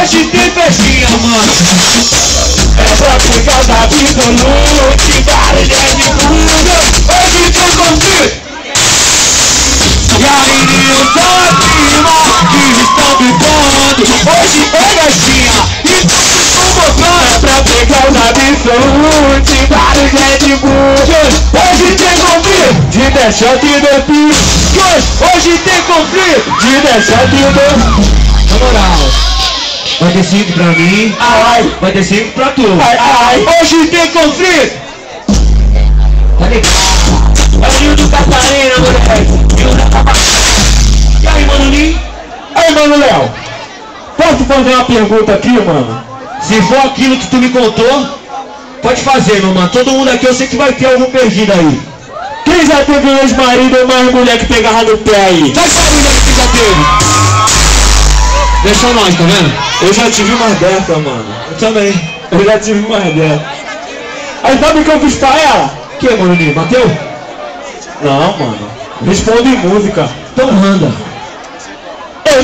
Hoje tem festinha, mano. É pra pegar da vida noite, barulho de fuga. Hoje tem conflito. E aí, Nilson Lima, que estão bifando. Hoje é festinha, e tudo botando. É pra pegar os absolutos, barulho de fuga. Hoje tem conflito, de deixar de depir. Hoje tem conflito, de deixar de depir. Na moral, vai ter 5 pra mim, vai ter 5 pra tu. Hoje tem conflito. Tá ligado? É o Nil do Catarina, moleque. E aí, mano Nil? Aí, mano Léo, posso fazer uma pergunta aqui, mano? Se for aquilo que tu me contou, pode fazer, meu mano. Todo mundo aqui eu sei que vai ter algum perdido aí. Quem já teve ex-marido ou mais mulher que pegava no pé aí? Faz barulho aí que já teve. Deixa nós, tá vendo? Eu já tive uma dessa, mano. Eu também. Eu já tive uma dessa. Aí sabe o que eu fiz pra ela? Que, mano Nil? Bateu? Não, mano. Responde em música. Então manda. Eu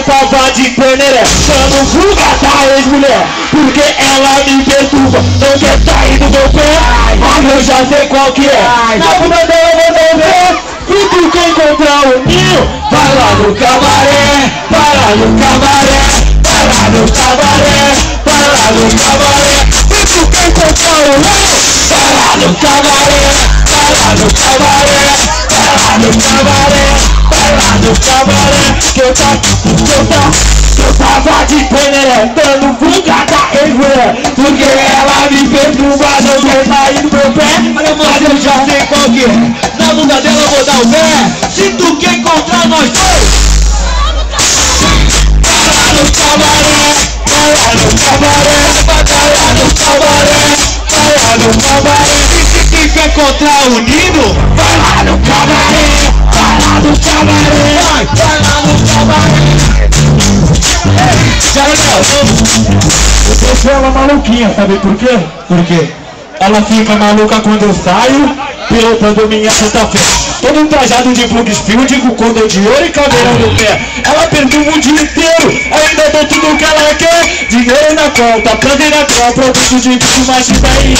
tava de peneré, dando fuga da ex-mulher, porque ela me perturba, não quer sair do meu pé, mas eu já sei qual que é. Na bunda dela eu vou ver, se tu quer encontrar o Nil, vai lá no cabaré, vai lá no cabaré, vai lá no cabaré, vai lá no cabaré. Se tu quer encontrar o Nil, vai lá no cabaré, vai lá no cabaré, vai lá no cabaré, vai lá no cabaré. Que eu tava de peneré, dando fuga da ex-mulher, porque ela me perturba, não quer sair do meu pé, mas eu já sei qual que é. Na bunda dela eu vou dar o pé, se tu quer encontrar nós dois, vai lá no cabaré, vai lá no cabaré, vai lá no cabaré, vai lá no cabaré. E se tu quer encontrar o Nino, vai lá no cabaré, vai lá no cabaré, vai lá no cabaré. Eu deixo ela maluquinha, sabe por quê? Por quê? Ela fica maluca quando eu saio, pilotando minha Santa Fé. Todo entrajado de Plugspield, com cordão de ouro e caveirão no pé. Ela perturba o dia inteiro, ainda dou tudo que ela quer. Dinheiro na conta, prazer na tropa, produto de bicho machista aí.